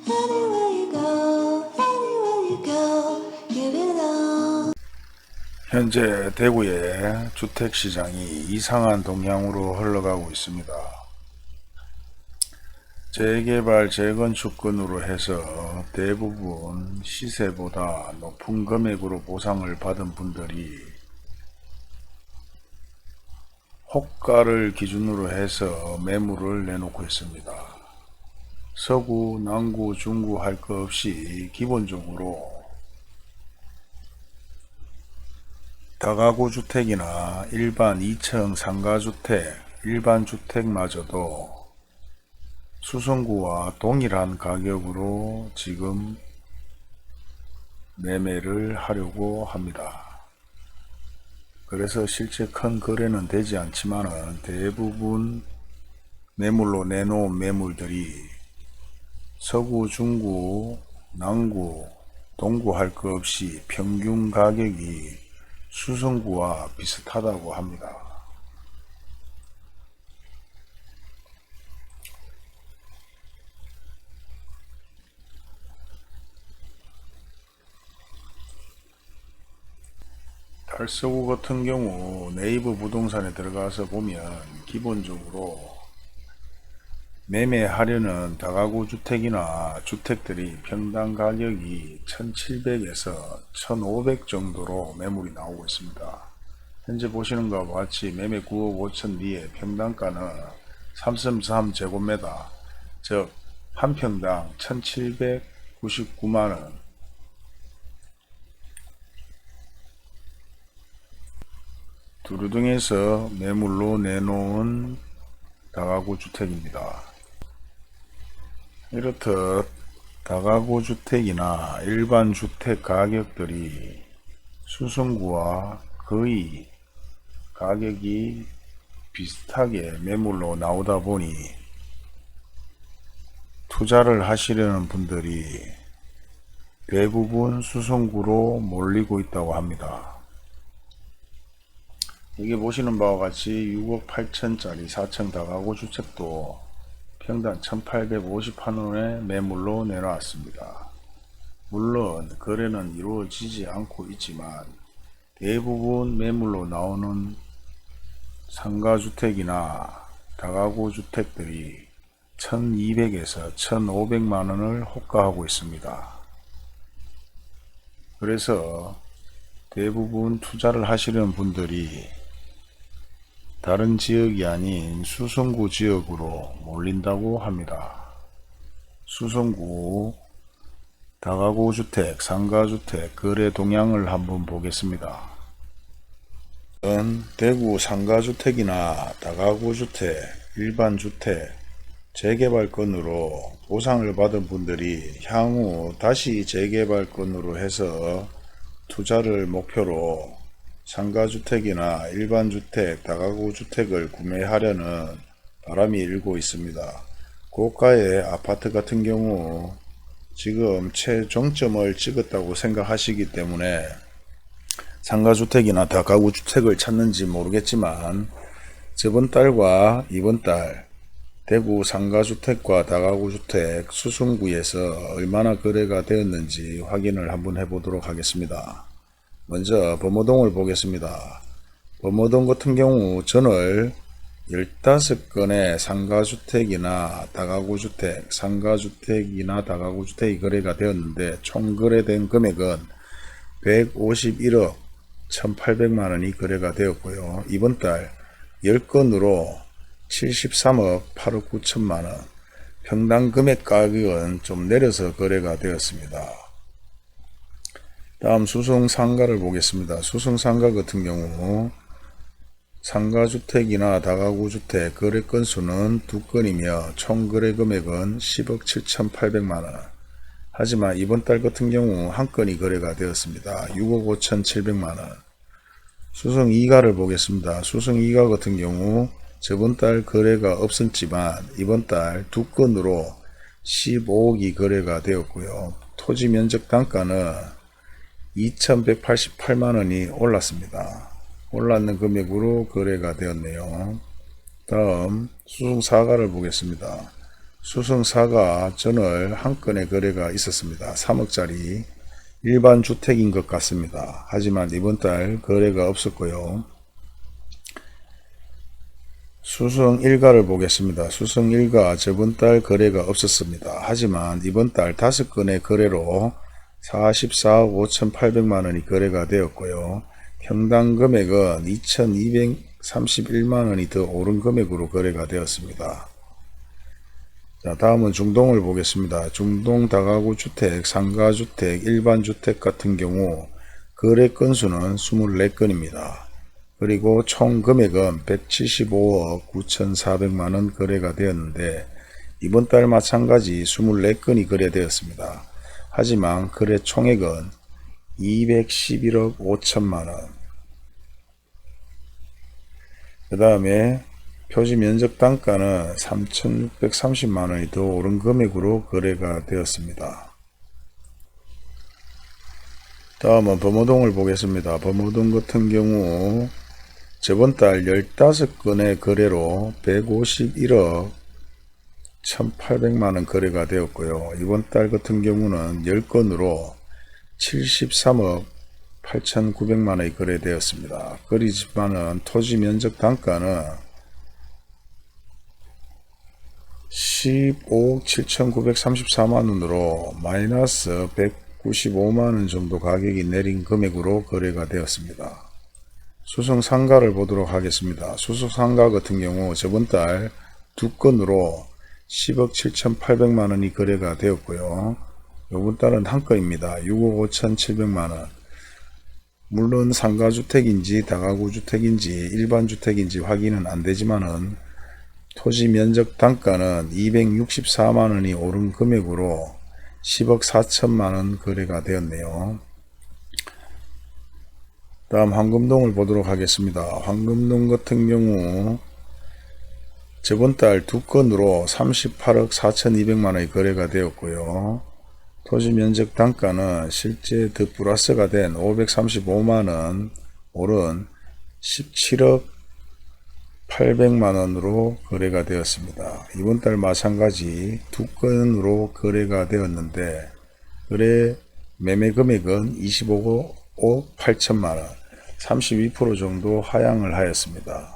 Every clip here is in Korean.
Anywhere you go, anywhere you go, give it all. 현재 대구의 주택시장이 이상한 동향으로 흘러가고 있습니다. 재개발, 재건축건으로 해서 대부분 시세보다 높은 금액으로 보상을 받은 분들이 호가를 기준으로 해서 매물을 내놓고 있습니다. 서구, 남구, 중구 할 것 없이 기본적으로 다가구 주택이나 일반 2층 상가주택, 일반 주택마저도 수성구와 동일한 가격으로 지금 매매를 하려고 합니다. 그래서 실제 큰 거래는 되지 않지만 대부분 매물로 내놓은 매물들이 서구, 중구, 남구, 동구 할 것 없이 평균 가격이 수성구와 비슷하다고 합니다. 달서구 같은 경우 네이버 부동산에 들어가서 보면 기본적으로 매매하려는 다가구 주택이나 주택들이 평당 가격이 1700에서 1500 정도로 매물이 나오고 있습니다. 현재 보시는 것과 같이 매매 9억 5천 뒤에 평당가는 3.3제곱미터, 즉 한 평당 1799만원, 두루둥에서 매물로 내놓은 다가구 주택입니다. 이렇듯 다가구 주택이나 일반 주택 가격들이 수성구와 거의 가격이 비슷하게 매물로 나오다 보니 투자를 하시려는 분들이 대부분 수성구로 몰리고 있다고 합니다. 여기 보시는 바와 같이 6억 8천짜리 4층 다가구 주택도 평당 1850만원에 매물로 내놨습니다. 물론 거래는 이루어지지 않고 있지만 대부분 매물로 나오는 상가주택이나 다가구 주택들이 1200에서 1500만원을 호가하고 있습니다. 그래서 대부분 투자를 하시려는 분들이 다른 지역이 아닌 수성구 지역으로 몰린다고 합니다. 수성구 다가구 주택, 상가주택 거래 동향을 한번 보겠습니다. 대구 상가주택이나 다가구 주택, 일반 주택, 재개발건으로 보상을 받은 분들이 향후 다시 재개발건으로 해서 투자를 목표로 상가주택이나 일반주택, 다가구 주택을 구매하려는 바람이 일고 있습니다. 고가의 아파트 같은 경우 지금 최종점을 찍었다고 생각하시기 때문에 상가주택이나 다가구 주택을 찾는지 모르겠지만 저번 달과 이번 달 대구 상가주택과 다가구 주택 수성구에서 얼마나 거래가 되었는지 확인을 한번 해보도록 하겠습니다. 먼저 범어동을 보겠습니다. 범어동 같은 경우 전월 15건의 상가주택이나 다가구주택, 상가주택이나 다가구주택이 거래가 되었는데 총 거래된 금액은 151억 1800만원이 거래가 되었고요. 이번 달 10건으로 73억 8억 9천만원, 평당 금액 가격은 좀 내려서 거래가 되었습니다. 다음 수성상가를 보겠습니다. 수성상가 같은 경우 상가주택이나 다가구주택 거래 건수는 2건이며 총 거래 금액은 10억 7,800만원. 하지만 이번 달 같은 경우 한 건이 거래가 되었습니다. 6억 5,700만원. 수성 2가를 보겠습니다. 수성 2가 같은 경우 저번 달 거래가 없었지만 이번 달 2건으로 15억이 거래가 되었고요. 토지 면적 단가는 2,188만원이 올랐습니다. 올랐는 금액으로 거래가 되었네요. 다음 수성 4가를 보겠습니다. 수성사가 전월 한 건의 거래가 있었습니다. 3억짜리 일반 주택인 것 같습니다. 하지만 이번 달 거래가 없었고요. 수성 일가를 보겠습니다. 수성 일가 저번 달 거래가 없었습니다. 하지만 이번 달 5건의 거래로 44억 5,800만원이 거래가 되었고요. 평당 금액은 2,231만원이 더 오른 금액으로 거래가 되었습니다. 자, 다음은 중동을 보겠습니다. 중동 다가구 주택, 상가주택, 일반주택 같은 경우 거래 건수는 24건입니다. 그리고 총 금액은 175억 9,400만원 거래가 되었는데 이번 달 마찬가지 24건이 거래되었습니다. 하지만 거래 총액은 211억 5천만원. 그 다음에 표지 면적 단가는 3,630만원이 더 오른 금액으로 거래가 되었습니다. 다음은 범어동을 보겠습니다. 범어동 같은 경우 저번 달 15건의 거래로 151억 1,800만원 거래가 되었고요. 이번 달 같은 경우는 10건으로 73억 8,900만원이 거래되었습니다. 그렇지만은 토지 면적 단가는 15억 7,934만원으로 마이너스 195만원 정도 가격이 내린 금액으로 거래가 되었습니다. 수성상가를 보도록 하겠습니다. 수성상가 같은 경우 저번 달 2건으로 10억 7,800만원이 거래가 되었고요. 이번 달은 한 건입니다. 6억 5,700만원. 물론 상가주택인지 다가구주택인지 일반주택인지 확인은 안되지만은 토지 면적 단가는 264만원이 오른 금액으로 10억 4천만원 거래가 되었네요. 다음 황금동을 보도록 하겠습니다. 황금동 같은 경우 저번 달 2건으로 38억 4,200만원이 거래가 되었고요. 토지 면적 단가는 실제 더 플러스가 된 535만원 오른 17억 800만원으로 거래가 되었습니다. 이번 달 마찬가지 2건으로 거래가 되었는데 거래 매매 금액은 25억 8천만원 32% 정도 하향을 하였습니다.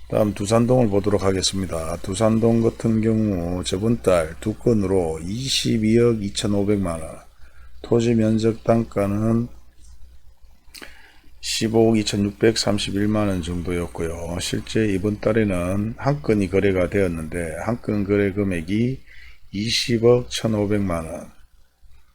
다음 두산동을 보도록 하겠습니다. 두산동 같은 경우 저번 달 2건으로 22억 2,500만원 토지 면적 단가는 15억 2,631만원 정도였고요. 실제 이번 달에는 한 건이 거래가 되었는데 한 건 거래 금액이 20억 1,500만원.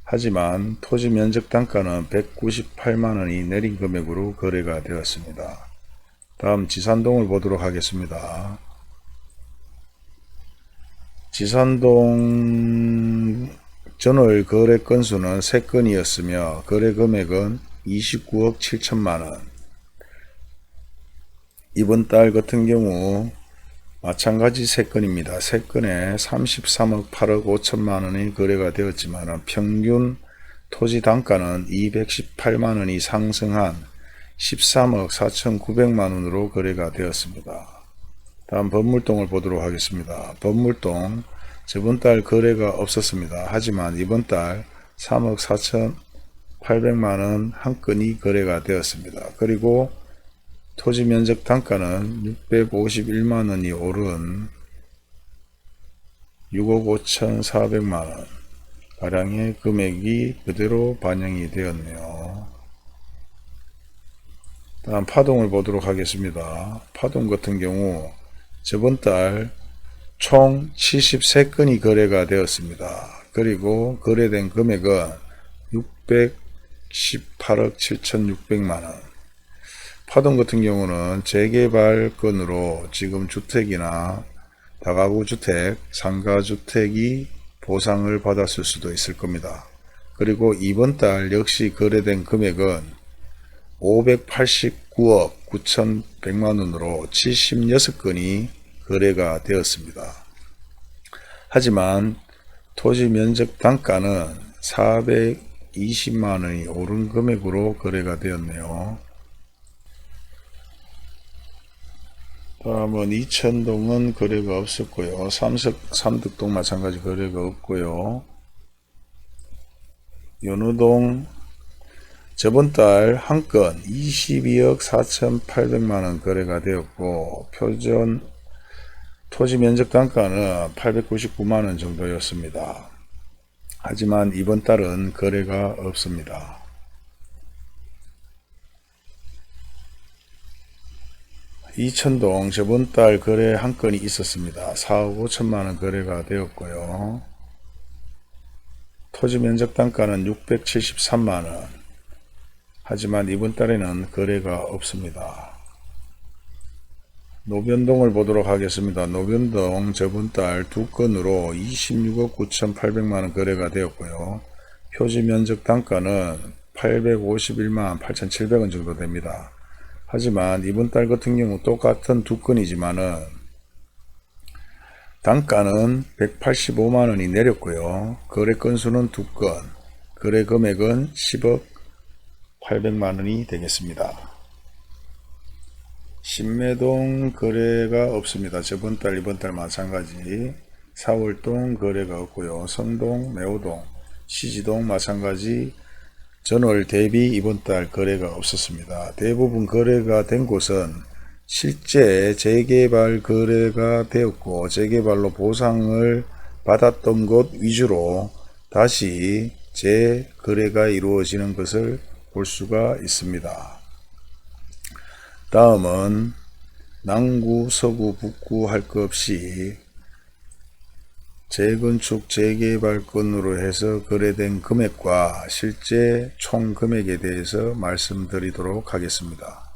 하지만 토지 면적 단가는 198만원이 내린 금액으로 거래가 되었습니다. 다음 지산동을 보도록 하겠습니다. 지산동 전월 거래 건수는 3건이었으며 거래 금액은 29억 7천만원. 이번 달 같은 경우 마찬가지 3건입니다. 3건에 33억 8억 5천만원이 거래가 되었지만 평균 토지 단가는 218만원이 상승한 13억 4,900만원으로 거래가 되었습니다. 다음 범물동을 보도록 하겠습니다. 범물동 저번 달 거래가 없었습니다. 하지만 이번 달 3억 4,800만원 한 건이 거래가 되었습니다. 그리고 토지 면적 단가는 651만원이 오른 6억 5,400만원 가량의 금액이 그대로 반영이 되었네요. 다음 파동을 보도록 하겠습니다. 파동 같은 경우 저번 달 총 73건이 거래가 되었습니다. 그리고 거래된 금액은 618억 7,600만원. 파동 같은 경우는 재개발 건으로 지금 주택이나 다가구 주택, 상가주택이 보상을 받았을 수도 있을 겁니다. 그리고 이번 달 역시 거래된 금액은 589억 9,100만원으로 76건이 거래가 되었습니다. 하지만 토지 면적 단가는 420만원이 오른 금액으로 거래가 되었네요. 다음은 이천동은 거래가 없었고요. 삼덕동 마찬가지 거래가 없고요. 연호동 저번 달 한 건 22억 4,800만원 거래가 되었고 표준 토지 면적 단가는 899만원 정도였습니다. 하지만 이번 달은 거래가 없습니다. 이천동 저번 달 거래 한 건이 있었습니다. 4억 5천만원 거래가 되었고요. 토지 면적 단가는 673만원. 하지만 이번 달에는 거래가 없습니다. 노변동을 보도록 하겠습니다. 노변동 저번 달 두 건으로 26억 9,800만원 거래가 되었고요. 표지 면적 단가는 851만 8,700원 정도 됩니다. 하지만 이번 달 같은 경우 똑같은 두 건이지만은 단가는 185만원이 내렸고요. 거래 건수는 두 건, 거래 금액은 10억 800만원이 되겠습니다. 신매동 거래가 없습니다. 저번 달 이번 달 마찬가지. 4월동 거래가 없고요. 성동, 매호동, 시지동 마찬가지. 전월 대비 이번 달 거래가 없었습니다. 대부분 거래가 된 곳은 실제 재개발 거래가 되었고 재개발로 보상을 받았던 곳 위주로 다시 재거래가 이루어지는 것을 볼 수가 있습니다. 다음은 남구, 서구, 북구 할 것 없이 재건축, 재개발건으로 해서 거래된 금액과 실제 총 금액에 대해서 말씀드리도록 하겠습니다.